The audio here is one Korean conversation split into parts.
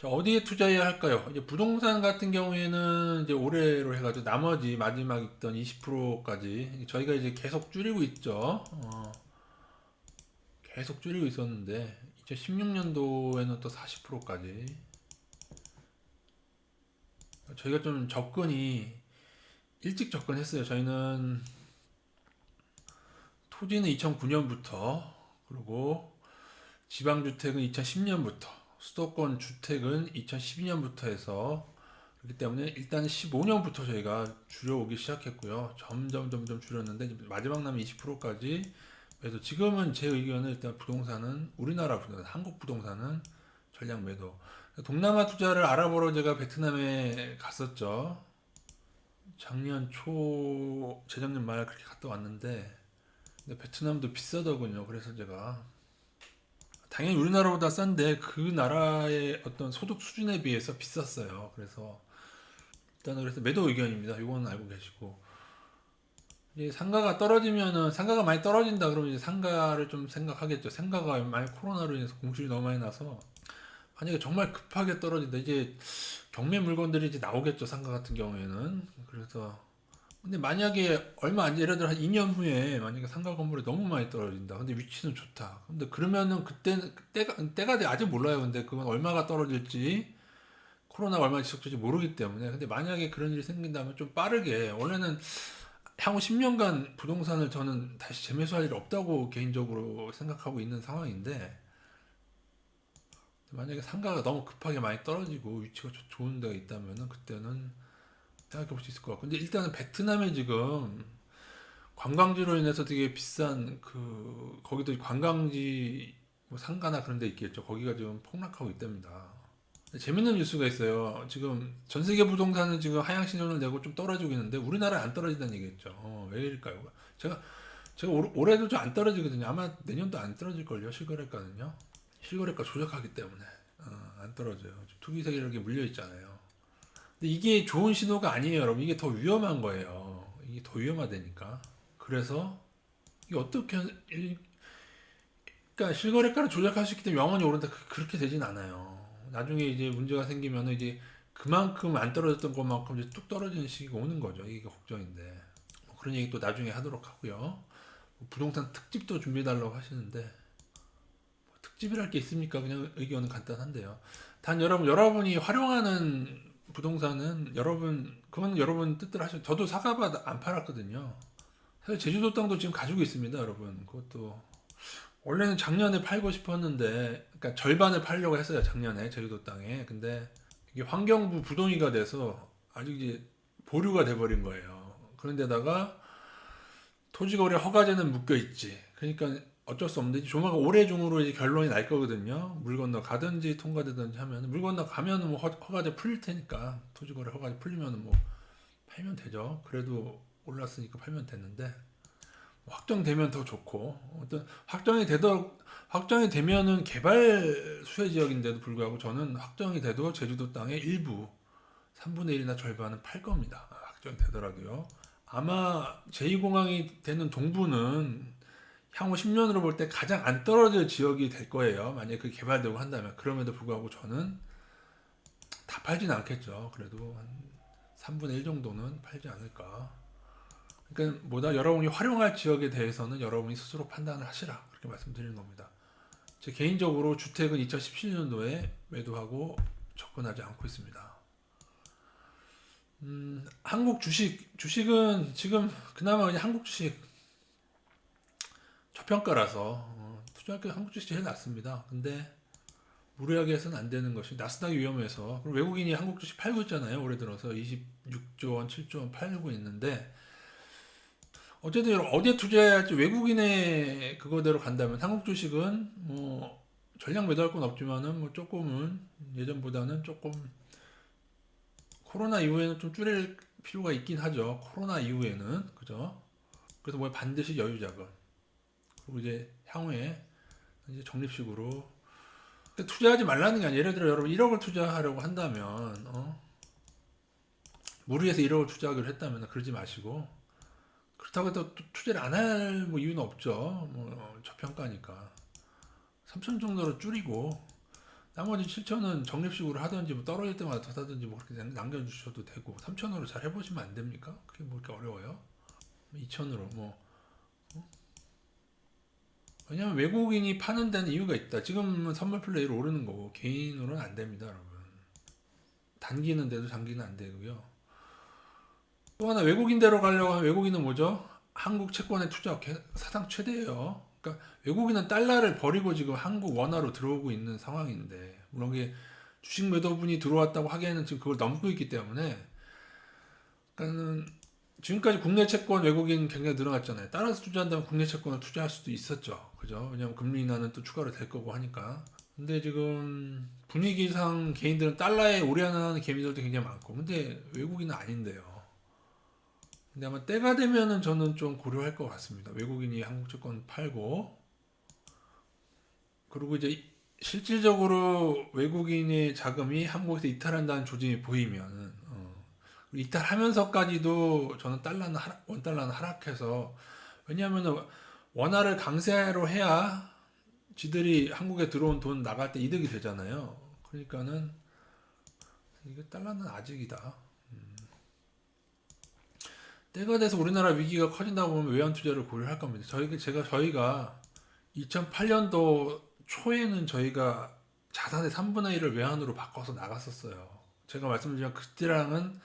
자, 어디에 투자해야 할까요? 이제 부동산 같은 경우에는 이제 올해로 해가지고 나머지 마지막 있던 20%까지 저희가 이제 계속 줄이고 있죠. 계속 줄이고 있었는데 2016년도에는 또 40%까지 저희가 좀 접근이 일찍 접근했어요. 저희는 토지는 2009년부터 그리고 지방주택은 2010년부터 수도권 주택은 2012년부터 해서 그렇기 때문에 일단 15년부터 저희가 줄여오기 시작했고요. 점점 줄였는데 마지막 남은 20%까지. 그래서 지금은 제 의견은 일단 부동산은 우리나라 부동산, 한국 부동산은 전량 매도. 동남아 투자를 알아보러 제가 베트남에 갔었죠. 작년 초, 재작년 말 그렇게 갔다 왔는데 근데 베트남도 비싸더군요. 그래서 제가 당연히 우리나라보다 싼데 그 나라의 어떤 소득 수준에 비해서 비쌌어요. 그래서 일단은 그래서 매도 의견입니다. 이거는 알고 계시고 이제 상가가 떨어지면은 상가가 많이 떨어진다 그러면 이제 상가를 좀 생각하겠죠. 상가가 많이 코로나로 인해서 공실이 너무 많이 나서 만약에 정말 급하게 떨어진다 이제 경매 물건들이 이제 나오겠죠. 상가 같은 경우에는 그래서 근데 만약에 얼마 안 예를 들어 한 2년 후에 만약에 상가 건물이 너무 많이 떨어진다. 근데 위치는 좋다. 근데 그러면은 그때는 때가 아직 몰라요. 근데 그건 얼마가 떨어질지 코로나가 얼마나 지속될지 모르기 때문에 근데 만약에 그런 일이 생긴다면 좀 빠르게 원래는 향후 10년간 부동산을 저는 다시 재매수할 일 없다고 개인적으로 생각하고 있는 상황인데 만약에 상가가 너무 급하게 많이 떨어지고 위치가 좋은 데가 있다면은 그때는 생각해 볼 수 있을 것 같고 근데 일단은 베트남에 지금 관광지로 인해서 되게 비싼 그 거기도 관광지 뭐 상가나 그런 데 있겠죠. 거기가 지금 폭락하고 있답니다. 재밌는 뉴스가 있어요. 지금 전 세계 부동산은 지금 하향 신호를 내고 좀 떨어지고 있는데 우리나라는 안 떨어진다는 얘기겠죠. 왜 이럴까요? 제가 올해도 좀 안 떨어지거든요. 아마 내년도 안 떨어질 걸요. 실거래가는요. 실거래가 조작하기 때문에 안 떨어져요. 투기 세력이 물려 있잖아요. 근데 이게 좋은 신호가 아니에요, 여러분. 이게 더 위험한 거예요. 이게 더 위험하다니까. 그래서 이게 어떻게 그러니까 실거래가를 조작할 수 있기 때문에 영원히 오른다 그렇게 되진 않아요. 나중에 이제 문제가 생기면 이제 그만큼 안 떨어졌던 것만큼 이제 뚝 떨어지는 시기가 오는 거죠. 이게 걱정인데 뭐 그런 얘기 또 나중에 하도록 하고요. 뭐 부동산 특집도 준비해 달라고 하시는데 뭐 특집이랄 게 있습니까? 그냥 의견은 간단한데요. 단 여러분이 활용하는 부동산은 그건 여러분 뜻대로 하셔. 저도 사과밭 안 팔았거든요. 사실 제주도 땅도 지금 가지고 있습니다, 여러분. 그것도 원래는 작년에 팔고 싶었는데, 그러니까 절반을 팔려고 했어요, 작년에 제주도 땅에. 근데 이게 환경부 부동의가 돼서 아직 이제 보류가 돼버린 거예요. 그런데다가 토지거래 허가제는 묶여 있지. 그러니까 어쩔 수 없는데 조만간 올해 중으로 이제 결론이 날 거거든요. 물 건너 가든지 통과되든지 하면 물 건너 가면은 뭐 허가제 풀릴 테니까 토지거래 허가제 풀리면은 뭐 팔면 되죠. 그래도 올랐으니까 팔면 됐는데 확정되면 더 좋고 어떤 확정이 되면은 개발 수혜 지역인데도 불구하고 저는 확정이 돼도 제주도 땅의 일부 3분의 1이나 절반은 팔 겁니다. 확정이 되더라도요. 아마 제2공항이 되는 동부는 향후 10년으로 볼 때 가장 안 떨어질 지역이 될 거예요. 만약에 그 개발되고 한다면 그럼에도 불구하고 저는 다 팔진 않겠죠. 그래도 한 3분의 1 정도는 팔지 않을까. 그러니까 뭐다 여러분이 활용할 지역에 대해서는 여러분이 스스로 판단을 하시라 그렇게 말씀드리는 겁니다. 제 개인적으로 주택은 2017년도에 매도하고 접근하지 않고 있습니다. 한국 주식은 지금 그나마 그냥 한국 주식 저평가라서 투자할 게 한국 주식이 제일 낫습니다. 근데 무리하게 해서는 안 되는 것이 나스닥이 위험해서 그리고 외국인이 한국 주식 팔고 있잖아요. 올해 들어서 26조 원, 7조 원 팔고 있는데 어쨌든 어디에 투자해야 할지 외국인의 그거대로 간다면 한국 주식은 뭐 전량 매도할 건 없지만은 뭐 조금은 예전보다는 조금 코로나 이후에는 좀 줄일 필요가 있긴 하죠. 코로나 이후에는 그죠? 그래서 뭐 반드시 여유 자금 그리고 이제 향후에 이제 적립식으로 투자하지 말라는 게 아니라 예를 들어 여러분 1억을 투자하려고 한다면 무리해서 1억을 투자하기로 했다면 그러지 마시고 그렇다고 해도 투자를 안 할 뭐 이유는 없죠. 뭐 저평가니까 3천 정도로 줄이고 나머지 7천은 적립식으로 하든지 뭐 떨어질 때마다 더 사든지 뭐 그렇게 남겨주셔도 되고 3천으로 잘 해보시면 안 됩니까? 그게 뭐 이렇게 어려워요? 2천으로 뭐 왜냐면 외국인이 파는 데는 이유가 있다. 지금은 선물 플레이로 오르는 거고 개인으로는 안 됩니다, 여러분. 단기는 돼도 장기는 안 되고요. 또 하나 외국인대로 가려고 하면 외국인은 뭐죠? 한국 채권에 투자 사상 최대예요. 그러니까 외국인은 달러를 버리고 지금 한국 원화로 들어오고 있는 상황인데 물론 이게 주식 매도분이 들어왔다고 하기에는 지금 그걸 넘고 있기 때문에 그러니까는 지금까지 국내 채권 외국인 굉장히 늘어났잖아요. 따라서 투자한다면 국내 채권을 투자할 수도 있었죠. 그죠? 왜냐면 금리 인하는 또 추가로 될 거고 하니까. 근데 지금 분위기상 개인들은 달러에 올인하는 개미들도 굉장히 많고 근데 외국인은 아닌데요. 근데 아마 때가 되면은 저는 좀 고려할 것 같습니다. 외국인이 한국 채권 팔고 그리고 이제 실질적으로 외국인의 자금이 한국에서 이탈한다는 조짐이 보이면은 이탈하면서까지도 저는 원달러는 하락해서 왜냐하면 원화를 강세로 해야 지들이 한국에 들어온 돈 나갈 때 이득이 되잖아요. 그러니까는 이게 달러는 아직이다. 때가 돼서 우리나라 위기가 커진다고 보면 외환 투자를 고려할 겁니다. 저희가 2008년도 초에는 저희가 자산의 3분의 1을 외환으로 바꿔서 나갔었어요. 제가 말씀드린 그때랑은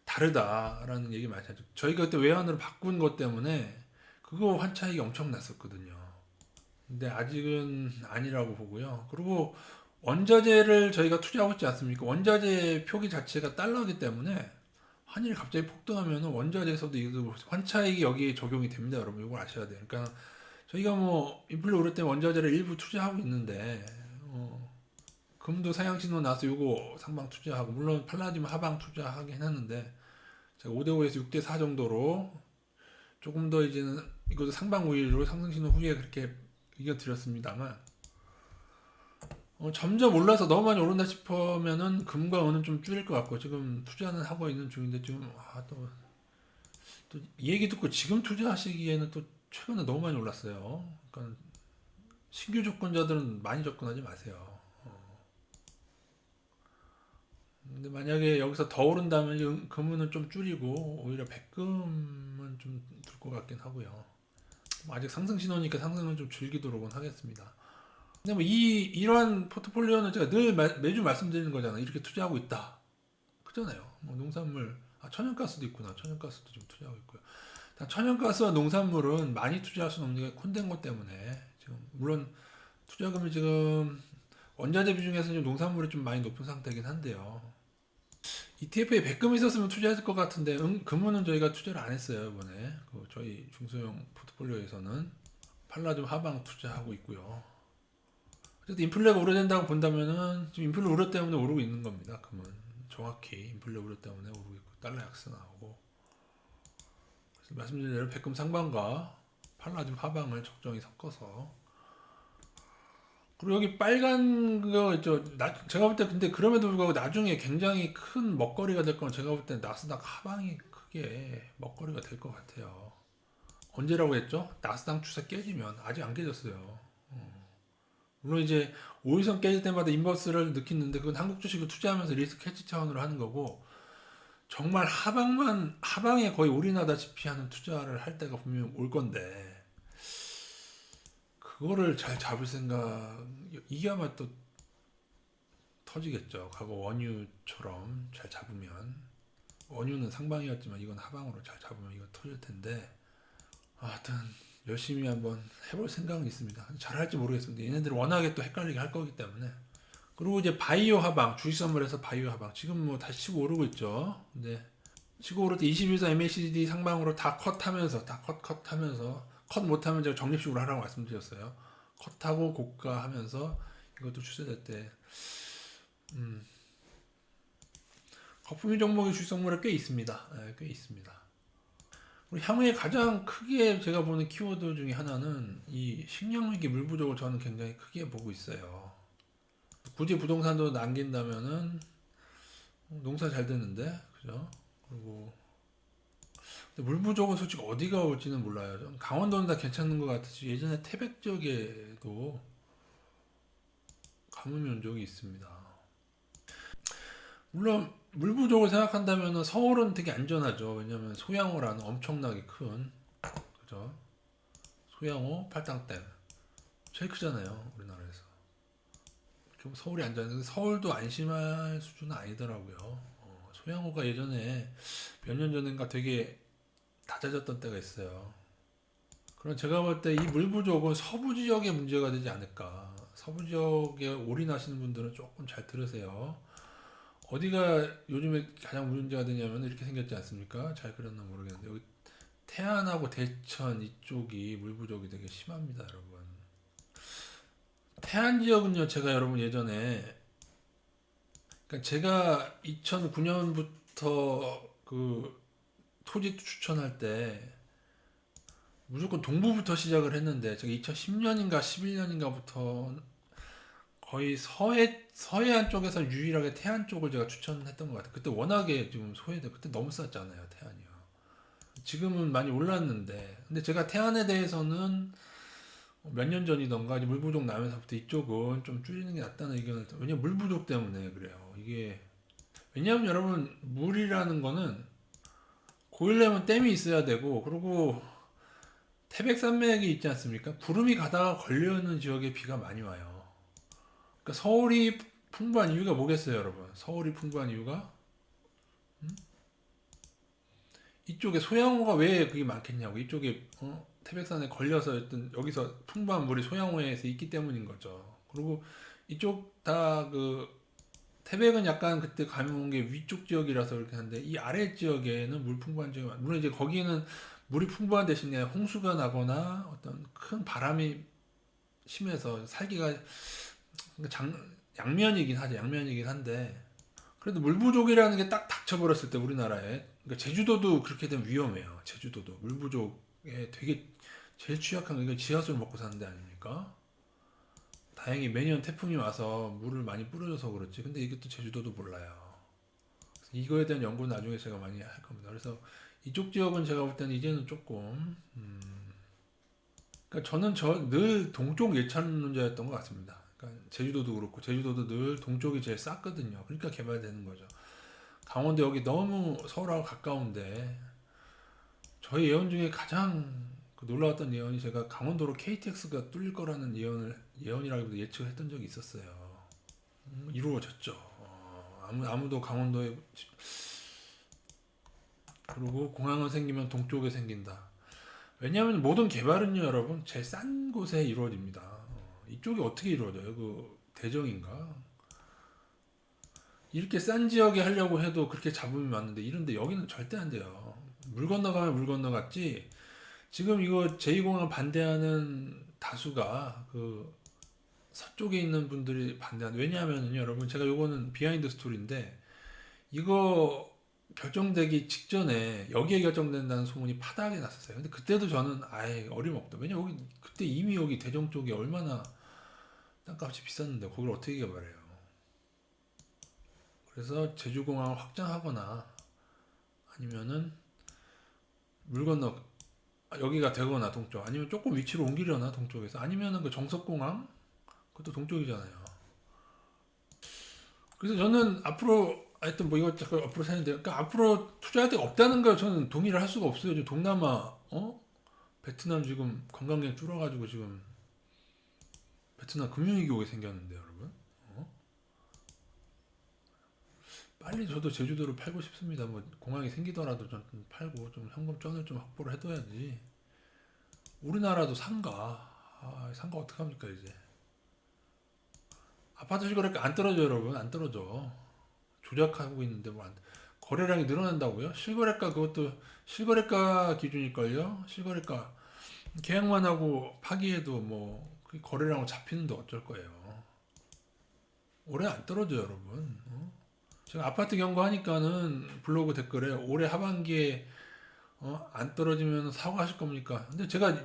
다르다라는 얘기 많이 하죠. 저희가 그때 외환으로 바꾼 것 때문에 그거 환차익이 엄청 났었거든요. 근데 아직은 아니라고 보고요. 그리고 원자재를 저희가 투자하고 있지 않습니까? 원자재 표기 자체가 달러이기 때문에 환율이 갑자기 폭등하면 원자재에서도 환차익이 여기에 적용이 됩니다. 여러분 이걸 아셔야 돼요. 그러니까 저희가 뭐 인플레 오를 때 원자재를 일부 투자하고 있는데 금도 상향신호 나서 요거 상방 투자하고 물론 팔라디움 하방 투자하긴 했는데 제가 5대5에서 6대4 정도로 조금 더 이제는 이것도 상방 우위로 상승신호 후에 그렇게 의견 드렸습니다만 점점 올라서 너무 많이 오른다 싶으면은 금과 은은 좀 줄일 것 같고 지금 투자는 하고 있는 중인데 지금 또 이 얘기 듣고 지금 투자하시기에는 또 최근에 너무 많이 올랐어요. 그러니까 신규 접근자들은 많이 접근하지 마세요. 근데 만약에 여기서 더 오른다면 금은 좀 줄이고 오히려 백금은 좀 둘 것 같긴 하고요. 아직 상승 신호니까 상승을 좀 즐기도록은 하겠습니다. 근데 뭐 이러한 포트폴리오는 제가 늘 매주 말씀드리는 거잖아요. 이렇게 투자하고 있다. 그잖아요. 뭐 농산물, 천연가스도 있구나. 천연가스도 좀 투자하고 있고요. 천연가스와 농산물은 많이 투자할 수는 없는 게 콘덴거 때문에 지금 물론 투자금이 지금 원자재 비중에서 좀 농산물이 좀 많이 높은 상태이긴 한데요. ETF에 백금 있었으면 투자했을 것 같은데 금은 저희가 투자를 안 했어요 이번에 저희 중소형 포트폴리오에서는 팔라듐 하방 투자하고 있고요. 어쨌든 인플레가 우려된다고 본다면은 지금 인플레 우려 때문에 오르고 있는 겁니다. 금은 정확히 인플레 우려 때문에 오르고 있고 달러 약세 나오고 그래서 말씀드린 대로 백금 상방과 팔라듐 하방을 적정히 섞어서 그리고 여기 빨간 거 있죠. 제가 볼 때 근데 그럼에도 불구하고 나중에 굉장히 큰 먹거리가 될 건 제가 볼 때 나스닥 하방이 크게 먹거리가 될 것 같아요. 언제라고 했죠? 나스닥 추세 깨지면 아직 안 깨졌어요. 물론 이제 5일선 깨질 때마다 인버스를 느끼는데 그건 한국 주식을 투자하면서 리스크 해지 차원으로 하는 거고 정말 하방에 거의 올인하다시피 하는 투자를 할 때가 분명 올 건데 그거를 잘 잡을 생각 이게 아마 또 터지겠죠. 과거 원유처럼 잘 잡으면 원유는 상방이었지만 이건 하방으로 잘 잡으면 이거 터질 텐데 하여튼 열심히 한번 해볼 생각은 있습니다. 잘할지 모르겠습니다. 얘네들 워낙에 또 헷갈리게 할 거기 때문에 그리고 이제 바이오 하방 주식 선물에서 바이오 하방 지금 뭐 다시 치고 오르고 있죠. 근데 치고 오를 때 21선 MACD 상방으로 다 컷하면서 다 컷하면서 컷 못하면 제가 적립식으로 하라고 말씀드렸어요. 컷하고 고가하면서 이것도 추세될 때 거품위 종목의 주식 선물에 꽤 있습니다. 네, 꽤 있습니다. 그리고 향후에 가장 크게 제가 보는 키워드 중에 하나는 이 식량위기 물 부족을 저는 굉장히 크게 보고 있어요. 굳이 부동산도 남긴다면은 농사 잘 되는데 그죠? 그리고 물 부족은 솔직히 어디가 올지는 몰라요. 강원도는 다 괜찮은 것 같지 예전에 태백 지역에도 가뭄이 온 적이 있습니다. 물론 물 부족을 생각한다면 서울은 되게 안전하죠. 왜냐면 소양호라는 엄청나게 큰, 그죠? 소양호 팔당댐 제일 크잖아요, 우리나라에서. 그럼 서울이 안전한데 서울도 안심할 수준은 아니더라고요. 소양호가 예전에 몇 년 전인가 되게 낮아졌던 때가 있어요. 그럼 제가 볼 때 이 물 부족은 서부 지역의 문제가 되지 않을까. 서부 지역에 올인하시는 분들은 조금 잘 들으세요. 어디가 요즘에 가장 문제가 되냐면 이렇게 생겼지 않습니까? 잘 그렸나 모르겠는데 여기 태안하고 대천 이쪽이 물 부족이 되게 심합니다, 여러분. 태안 지역은요, 제가 여러분 예전에 그러니까 제가 2009년부터 그 토지 추천할 때 무조건 동부부터 시작을 했는데 제가 2010년인가 11년인가부터 거의 서해안 쪽에서 유일하게 태안 쪽을 제가 추천했던 것 같아요. 그때 워낙에 지금 소외돼 그때 너무 쌌잖아요, 태안이요. 지금은 많이 올랐는데 근데 제가 태안에 대해서는 몇 년 전이던가 이제 물 부족 나면서부터 이쪽은 좀 줄이는 게 낫다는 의견을 왜냐면 물 부족 때문에 그래요. 이게 왜냐하면 여러분 물이라는 거는 고일려면 댐이 있어야 되고 그리고 태백산맥이 있지 않습니까? 구름이 가다가 걸려있는 지역에 비가 많이 와요. 그러니까 서울이 풍부한 이유가 뭐겠어요, 여러분? 서울이 풍부한 이유가 이쪽에 소양호가 왜 그게 많겠냐고. 이쪽에 태백산에 걸려서 어떤 여기서 풍부한 물이 소양호에서 있기 때문인 거죠. 그리고 이쪽 다 그 태백은 약간 그때 감이 온 게 위쪽 지역이라서 그렇게 한데 이 아래 지역에는 물 풍부한 지역이 물론 이제 거기는 물이 풍부한 대신에 홍수가 나거나 어떤 큰 바람이 심해서 살기가 양면이긴 하죠. 양면이긴 한데 그래도 물 부족이라는 게 딱 닥쳐버렸을 때 우리나라에 그러니까 제주도도 그렇게 되면 위험해요. 제주도도 물 부족에 되게 제일 취약한 게 지하수를 먹고 사는 데 아닙니까? 다행히 매년 태풍이 와서 물을 많이 뿌려줘서 그렇지. 근데 이것도 제주도도 몰라요. 그래서 이거에 대한 연구는 나중에 제가 많이 할 겁니다. 그래서 이쪽 지역은 제가 볼 때는 이제는 조금 그러니까 저는 늘 동쪽 예찬론자였던 것 같습니다. 그러니까 제주도도 그렇고 제주도도 늘 동쪽이 제일 쌌거든요. 그러니까 개발되는 거죠. 강원도 여기 너무 서울하고 가까운데 저희 예언 중에 가장 그 놀라웠던 예언이 제가 강원도로 KTX가 뚫릴 거라는 예언이라기보다 예측을 했던 적이 있었어요. 이루어졌죠. 아무도 강원도에 그리고 공항은 생기면 동쪽에 생긴다. 왜냐하면 모든 개발은요, 여러분 제일 싼 곳에 이루어집니다. 이쪽이 어떻게 이루어져요? 그 대정인가? 이렇게 싼 지역에 하려고 해도 그렇게 잡음이 많은데 이런데 여기는 절대 안 돼요. 물 건너가면 물 건너갔지. 지금 이거 제2공항 반대하는 다수가 그 서쪽에 있는 분들이 반대하는 왜냐하면요 여러분 제가 요거는 비하인드 스토리인데 이거 결정되기 직전에 여기에 결정된다는 소문이 파다하게 났었어요. 근데 그때도 저는 아예 어림없다. 왜냐 여기 그때 이미 여기 대정 쪽이 얼마나 땅값이 비쌌는데 거기를 어떻게 개발해요. 그래서 제주공항을 확장하거나 아니면은 물 건너 여기가 되거나 동쪽 아니면 조금 위치를 옮기려나 동쪽에서 아니면은 그 정석공항 그것도 동쪽이잖아요. 그래서 저는 앞으로 하여튼 뭐 이거 자꾸 앞으로 사는데 그러니까 앞으로 투자할 데가 없다는 걸 저는 동의를 할 수가 없어요. 지금 동남아 베트남 지금 관광객 줄어가지고 지금 베트남 금융위기 오게 생겼는데 여러분 빨리 저도 제주도를 팔고 싶습니다. 뭐 공항이 생기더라도 좀 팔고 좀 현금 전을 좀 확보를 해둬야지. 우리나라도 상가 상가 어떡합니까 이제 아파트 실거래가 안 떨어져 여러분 안 떨어져 조작하고 있는데 뭐 거래량이 늘어난다고요? 실거래가 그것도 실거래가 기준일걸요? 실거래가 계약만 하고 파기해도 뭐 거래량으로 잡히는데 어쩔 거예요. 올해 안 떨어져 여러분. 제가 아파트 경고하니까는 블로그 댓글에 올해 하반기에 안 떨어지면 사과하실 겁니까? 근데 제가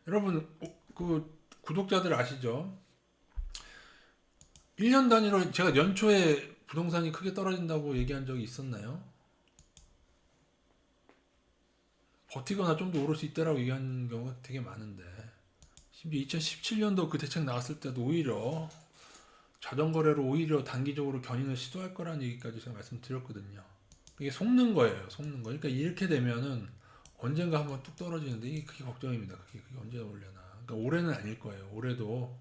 여러분 그 구독자들 아시죠? 1년 단위로 제가 연초에 부동산이 크게 떨어진다고 얘기한 적이 있었나요? 버티거나 좀 더 오를 수 있다라고 얘기한 경우가 되게 많은데 심지어 2017년도 그 대책 나왔을 때도 오히려 자전거래로 오히려 단기적으로 견인을 시도할 거라는 얘기까지 제가 말씀드렸거든요. 이게 속는 거예요. 속는 거. 그러니까 이렇게 되면은 언젠가 한번 뚝 떨어지는데 이게 그게 걱정입니다. 그게 언제 올려나. 그러니까 올해는 아닐 거예요. 올해도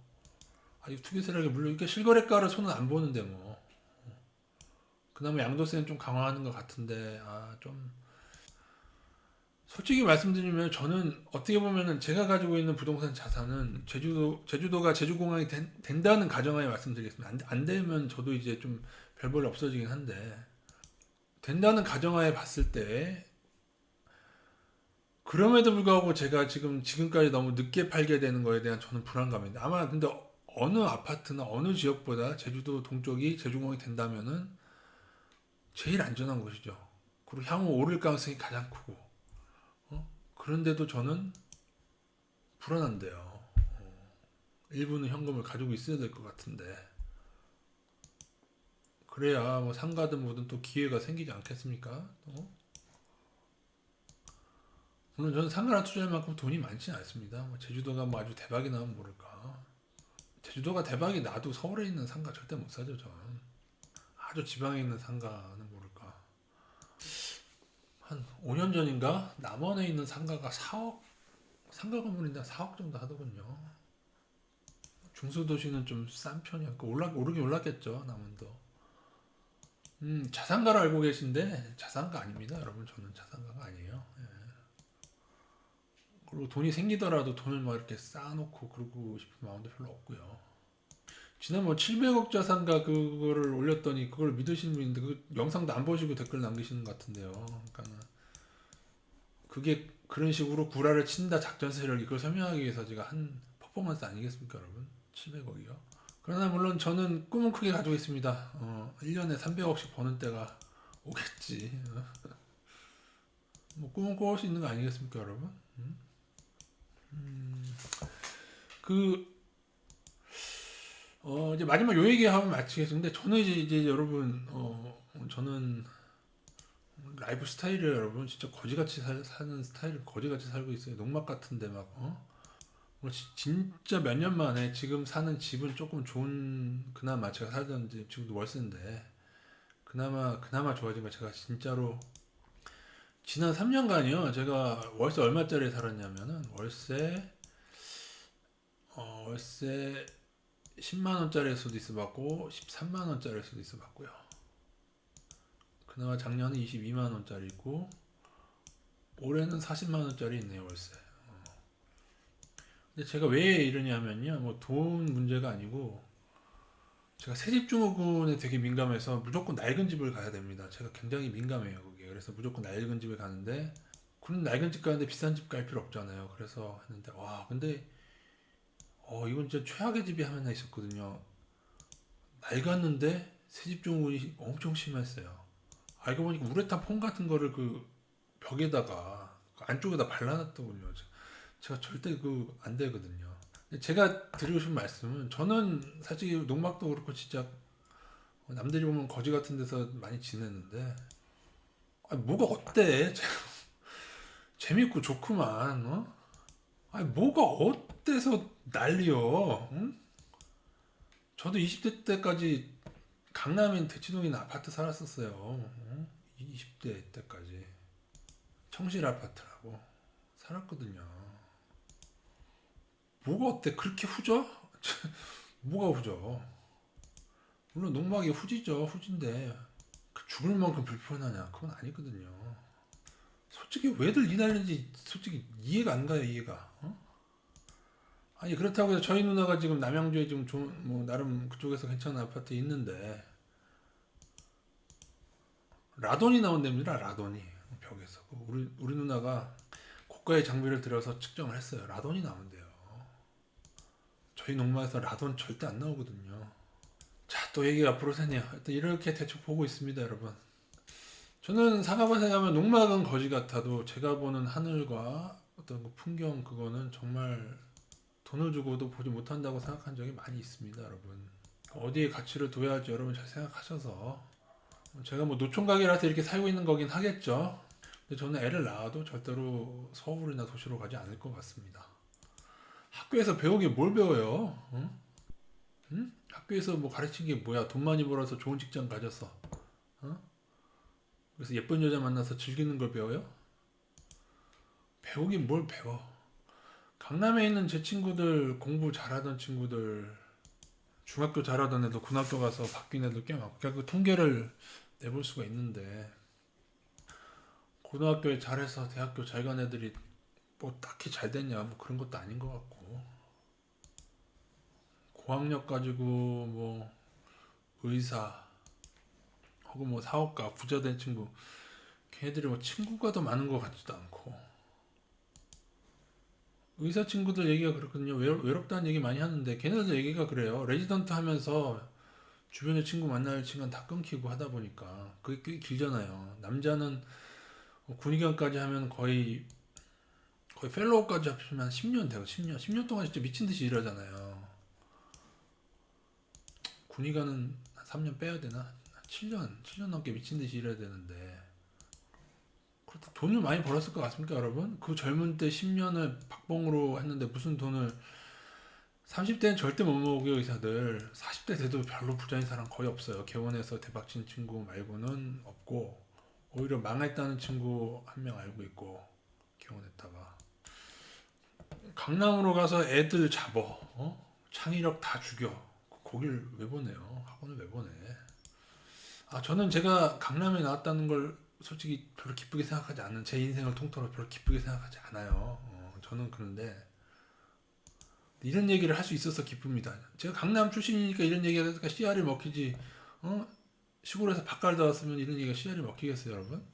아직 투기 세력이 물론 이렇게 실거래가를 손은 안 보는데 뭐 그나마 양도세는 좀 강화하는 것 같은데 좀 솔직히 말씀드리면 저는 어떻게 보면은 제가 가지고 있는 부동산 자산은 제주도가 제주공항이 된다는 가정하에 말씀드리겠습니다. 안 되면 저도 이제 좀 별 볼 없어지긴 한데 된다는 가정하에 봤을 때 그럼에도 불구하고 제가 지금까지 너무 늦게 팔게 되는 거에 대한 저는 불안감입니다. 아마 근데 어느 아파트나 어느 지역보다 제주도 동쪽이 제주공항이 된다면은 제일 안전한 곳이죠. 그리고 향후 오를 가능성이 가장 크고 그런데도 저는 불안한데요. 일부는 현금을 가지고 있어야 될 것 같은데 그래야 뭐 상가든 뭐든 또 기회가 생기지 않겠습니까? 물론 저는 상가나 투자할 만큼 돈이 많지는 않습니다. 뭐 제주도가 뭐 아주 대박이 나면 모를까. 제주도가 대박이 나도 서울에 있는 상가 절대 못 사죠 저는. 아주 지방에 있는 상가는 모를까. 한 5년 전인가 남원에 있는 상가가 4억 상가 건물인데 4억 정도 하더군요. 중소도시는 좀 싼 편이었고 오르긴 올랐겠죠 남원도. 자산가를 알고 계신데 자산가 아닙니다 여러분. 저는 자산가가 아니에요. 예. 그리고 돈이 생기더라도 돈을 막 이렇게 쌓아놓고 그러고 싶은 마음도 별로 없고요. 지난 뭐 700억 자산가 그거를 올렸더니 그걸 믿으시는 분인데 그 영상도 안 보시고 댓글 남기시는 것 같은데요. 그러니까는 그게 그런 식으로 구라를 친다 작전 세력이 그걸 설명하기 위해서 제가 한 퍼포먼스 아니겠습니까 여러분? 700억이요. 그러나 물론 저는 꿈은 크게 가지고 있습니다. 1년에 300억씩 버는 때가 오겠지. 뭐 꿈은 꿔올 수 있는 거 아니겠습니까 여러분? 그 이제 마지막 요 얘기하면 마치겠습니다. 저는 이제 여러분 저는 라이프 스타일이에요 여러분. 진짜 거지같이 사는 스타일 거지같이 살고 있어요. 농막 같은데 막 뭐 진짜 몇 년 만에 지금 사는 집은 조금 좋은 그나마 제가 살던 집 지금도 월세인데 그나마 좋아진 거 제가 진짜로 지난 3년간이요 제가 월세 얼마짜리 살았냐면은 월세 10만 원짜리일 수도 있어 봤고 13만 원짜리일 수도 있어 봤고요. 그나마 작년은 22만 원짜리고 올해는 40만 원짜리 있네요 월세. 근데 제가 왜 이러냐면요 뭐 돈 문제가 아니고 제가 세집증후군에 되게 민감해서 무조건 낡은 집을 가야 됩니다. 제가 굉장히 민감해요 그게. 그래서 무조건 낡은 집을 가는데 그런 낡은 집 가는데 비싼 집 갈 필요 없잖아요. 그래서 했는데 와 근데 이건 진짜 최악의 집이 하나 있었거든요. 낡았는데 세집증후군이 엄청 심했어요. 알고 보니까 우레탄 폼 같은 거를 그 벽에다가 그 안쪽에다 발라놨더군요. 제가 절대 그 안 되거든요. 제가 드리고 싶은 말씀은 저는 사실 농막도 그렇고 진짜 남들이 보면 거지 같은 데서 많이 지냈는데 뭐가 어때? 재밌고 좋구만. 뭐가 어때서 난리여? 응? 저도 20대 때까지 강남인 대치동이나 아파트 살았었어요. 응? 20대 때까지 청실 아파트라고 살았거든요. 뭐가 어때? 그렇게 후져? 뭐가 후져? 물론 농막이 후지죠. 후진데 죽을 만큼 불편하냐? 그건 아니거든요. 솔직히 왜들 이날인지 솔직히 이해가 안 가요. 이해가. 아니 그렇다고 해서 저희 누나가 지금 남양주에 지금 뭐 나름 그쪽에서 괜찮은 아파트 있는데 라돈이 나온답니다. 라돈이 벽에서 우리 누나가 고가의 장비를 들여서 측정을 했어요. 라돈이 나온대요. 저희 농마에서 라돈 절대 안 나오거든요. 자, 또 얘기 앞으로 새네요. 하여튼 이렇게 대충 보고 있습니다, 여러분. 저는 상가밭에 가면 농막은 거지 같아도 제가 보는 하늘과 어떤 그 풍경 그거는 정말 돈을 주고도 보지 못한다고 생각한 적이 많이 있습니다, 여러분. 어디에 가치를 둬야 할지 여러분 잘 생각하셔서 제가 뭐 노총각이라서 이렇게 살고 있는 거긴 하겠죠. 근데 저는 애를 낳아도 절대로 서울이나 도시로 가지 않을 것 같습니다. 학교에서 배우기 뭘 배워요? 응? 응? 학교에서 뭐 가르친 게 뭐야? 돈 많이 벌어서 좋은 직장 가졌어. 어? 그래서 예쁜 여자 만나서 즐기는 걸 배워요? 배우긴 뭘 배워? 강남에 있는 제 친구들 공부 잘하던 친구들 중학교 잘하던 애들 고등학교 가서 바뀐 애들 꽤 많고 그 통계를 내볼 수가 있는데 고등학교에 잘해서 대학교 잘 간 애들이 뭐 딱히 잘 됐냐 뭐 그런 것도 아닌 것 같고 고학력 가지고 뭐 의사 혹은 뭐 사업가 부자 된 친구 걔네들이 뭐 친구가 더 많은 것 같지도 않고 의사 친구들 얘기가 그렇거든요. 외롭다는 얘기 많이 하는데 걔네들 얘기가 그래요. 레지던트 하면서 주변에 친구 만날 시간 다 끊기고 하다 보니까 그게 꽤 길잖아요. 남자는 군의관까지 하면 거의 펠로우까지 합치면 10년 되고 10년 동안 진짜 미친 듯이 일하잖아요. 군의관은 한 3년 빼야 되나? 7년 넘게 미친 듯이 일해야 되는데 그렇다 돈을 많이 벌었을 것 같습니까, 여러분? 그 젊은 때 10년을 박봉으로 했는데 무슨 돈을 30대는 절대 못 모으고요, 의사들. 40대 돼도 별로 부자인 사람 거의 없어요. 개원해서 대박친 친구 말고는 없고 오히려 망했다는 친구 한 명 알고 있고 개원했다가 강남으로 가서 애들 잡어, 창의력 다 죽여. 거길 왜 보내요? 학원을 왜 보내? 아, 저는 제가 강남에 나왔다는 걸 솔직히 별로 기쁘게 생각하지 않는 제 인생을 통틀어 별로 기쁘게 생각하지 않아요. 저는 그런데 이런 얘기를 할 수 있어서 기쁩니다. 제가 강남 출신이니까 이런 얘기하니까 씨알이 먹히지. 어? 시골에서 밥 갈다 왔으면 이런 얘기가 씨알이 먹히겠어요, 여러분?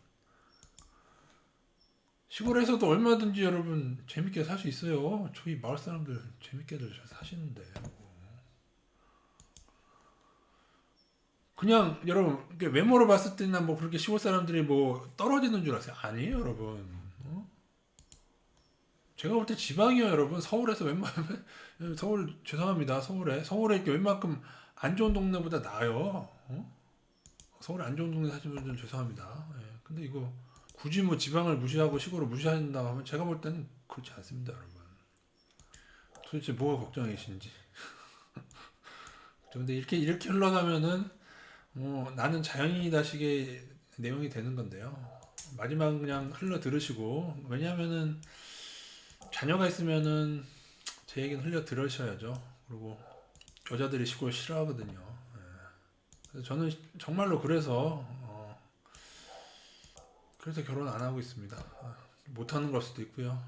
시골에서도 얼마든지 여러분 재밌게 살 수 있어요. 저희 마을 사람들 재밌게들 잘 사시는데. 그냥 여러분 외모로 봤을 때는 뭐 그렇게 시골 사람들이 뭐 떨어지는 줄 아세요? 아니에요, 여러분. 제가 볼 때 지방이요, 여러분. 서울에서 웬만하면 서울 죄송합니다. 서울에 이렇게 웬만큼 안 좋은 동네보다 나아요. 서울에 안 좋은 동네 사시는 분들은 죄송합니다. 예. 근데 이거 굳이 뭐 지방을 무시하고 시골을 무시한다고 하면 제가 볼 때는 그렇지 않습니다, 여러분. 도대체 뭐가 걱정이신지. 근데 이렇게 흘러가면은 나는 자연인이다식의 내용이 되는 건데요. 마지막은 그냥 흘러 들으시고 왜냐하면은 자녀가 있으면은 제 얘기는 흘려 들으셔야죠. 그리고 여자들이 시골 싫어하거든요. 예. 그래서 저는 정말로 그래서 결혼 안 하고 있습니다. 못하는 걸 수도 있고요.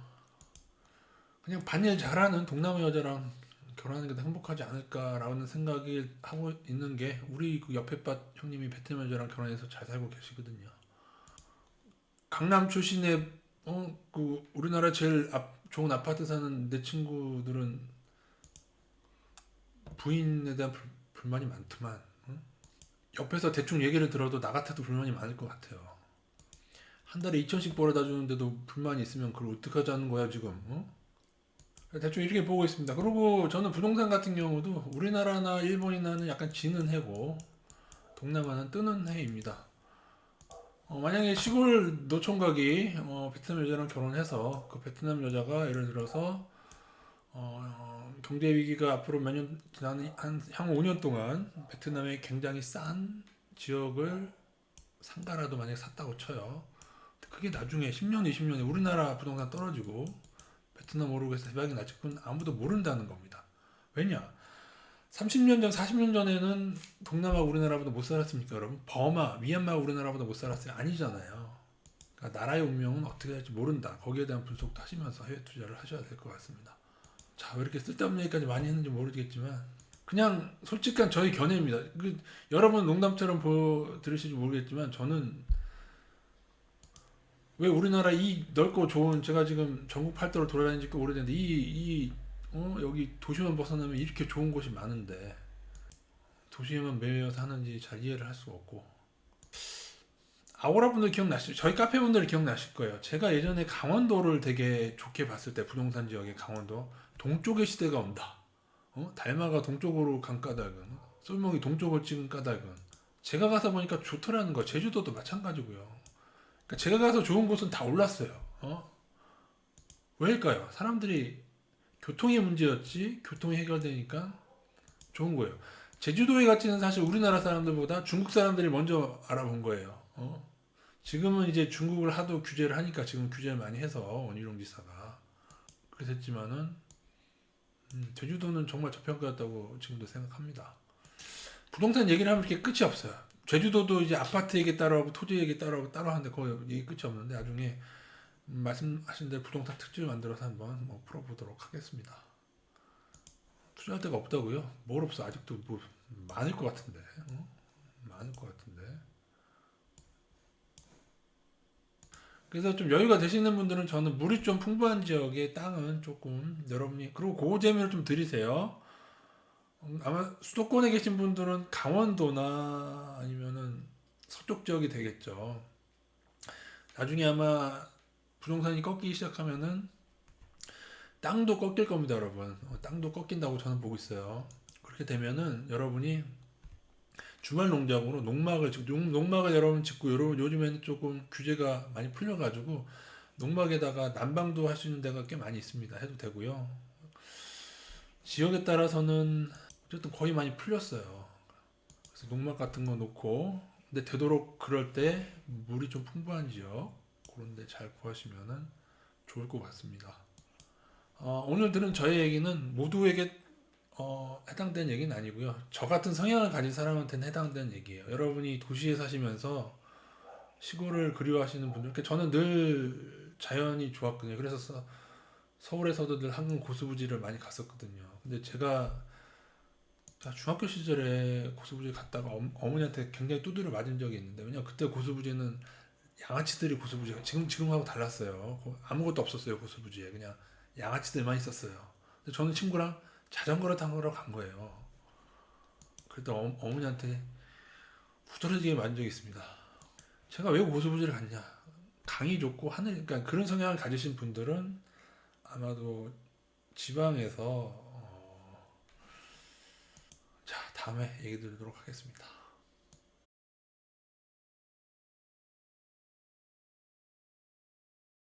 그냥 반일 잘하는 동남아 여자랑 결혼하는 게 더 행복하지 않을까라는 생각이 하고 있는 게 우리 그 옆에 밭 형님이 베트남 여자랑 결혼해서 잘 살고 계시거든요. 강남 출신의 그 우리나라 제일 좋은 아파트 사는 내 친구들은 부인에 대한 불만이 많더만. 옆에서 대충 얘기를 들어도 나 같아도 불만이 많을 것 같아요. 한 달에 2천씩 벌어다 주는데도 불만이 있으면 그걸 어떡하자는 거야 지금? 대충 이렇게 보고 있습니다. 그리고 저는 부동산 같은 경우도 우리나라나 일본이나는 약간 지는 해고 동남아는 뜨는 해입니다. 만약에 시골 노총각이 베트남 여자랑 결혼해서 그 베트남 여자가 예를 들어서 경제 위기가 앞으로 몇 년 지나는 향후 5년 동안 베트남의 굉장히 싼 지역을 상가라도 만약에 샀다고 쳐요. 그게 나중에 10년, 20년에 우리나라 부동산 떨어지고 베트남 오르고 해서 대박이 날지 그건 아무도 모른다는 겁니다. 왜냐? 30년 전, 40년 전에는 동남아 우리나라보다 못 살았습니까, 여러분? 버마, 미얀마 우리나라보다 못 살았어요? 아니잖아요. 그러니까 나라의 운명은 어떻게 될지 모른다. 거기에 대한 분석도 하시면서 해외 투자를 하셔야 될 것 같습니다. 자, 왜 이렇게 쓸데없는 얘기까지 많이 했는지 모르겠지만 그냥 솔직한 저의 견해입니다. 여러분 농담처럼 들으실지 모르겠지만 저는 왜 우리나라 이 넓고 좋은 제가 지금 전국 팔도를 돌아다닌 지 꽤 오래됐는데 여기 도시만 벗어나면 이렇게 좋은 곳이 많은데 도시에만 매여 사는지 잘 이해를 할 수가 없고 아오라 분들 기억나시죠? 저희 카페 분들 기억나실 거예요. 제가 예전에 강원도를 되게 좋게 봤을 때 부동산 지역의 강원도 동쪽의 시대가 온다. 달마가 동쪽으로 간 까닭은 쏠목이 동쪽을 찍은 까닭은 제가 가서 보니까 좋더라는 거. 제주도도 마찬가지고요. 그러니까 제가 가서 좋은 곳은 다 올랐어요. 왜일까요? 사람들이 교통이 문제였지 교통이 해결되니까 좋은 거예요. 제주도에 가치는 사실 우리나라 사람들보다 중국 사람들이 먼저 알아본 거예요. 지금은 이제 중국을 하도 규제를 하니까 지금 규제를 많이 해서 원희룡 지사가 그랬지만은 제주도는 정말 저평가였다고 지금도 생각합니다. 부동산 얘기를 하면 이렇게 끝이 없어요. 제주도도 이제 아파트 얘기 따라오고 토지 얘기 따라오고 따로 하는데 거의 얘기 끝이 없는데 나중에 말씀하신 대로 부동산 특집을 만들어서 한번 뭐 풀어보도록 하겠습니다. 투자할 데가 없다고요? 뭘 없어? 아직도 뭐 많을 것 같은데. 많을 것 같은데. 그래서 좀 여유가 되시는 분들은 저는 물이 좀 풍부한 지역의 땅은 조금 여러분이 그리고 그 재미를 좀 들이세요. 아마 수도권에 계신 분들은 강원도나 아니면은 서쪽 지역이 되겠죠. 나중에 아마 부동산이 꺾이기 시작하면은 땅도 꺾일 겁니다, 여러분. 땅도 꺾인다고 저는 보고 있어요. 그렇게 되면은 여러분이 주말 농장으로 농막을 여러분 짓고 요즘에는 조금 규제가 많이 풀려가지고 농막에다가 난방도 할 수 있는 데가 꽤 많이 있습니다. 해도 되고요. 지역에 따라서는 어쨌든 거의 많이 풀렸어요. 그래서 농막 같은 거 놓고 근데 되도록 그럴 때 물이 좀 풍부한 지역 그런 데 잘 구하시면은 좋을 것 같습니다. 오늘 들은 저의 얘기는 모두에게 해당되는 얘기는 아니고요. 저 같은 성향을 가진 사람한테는 해당되는 얘기예요. 여러분이 도시에 사시면서 시골을 그리워하시는 분들, 저는 늘 자연이 좋았거든요. 그래서 서울에서도 늘 한강 고수부지를 많이 갔었거든요. 근데 제가 중학교 시절에 고수부지 갔다가 어머니한테 굉장히 두드려 맞은 적이 있는데 왜냐면 그때 고수부지는 양아치들이 고수부지가 지금하고 달랐어요. 아무것도 없었어요 고수부지에 그냥 양아치들만 있었어요. 근데 저는 친구랑 자전거를 타러 간 거예요. 그때 어머니한테 후들어지게 맞은 적이 있습니다. 제가 왜 고수부지를 갔냐? 강이 좋고 하늘, 그러니까 그런 성향을 가지신 분들은 아마도 지방에서 자 다음에 얘기 드리도록 하겠습니다.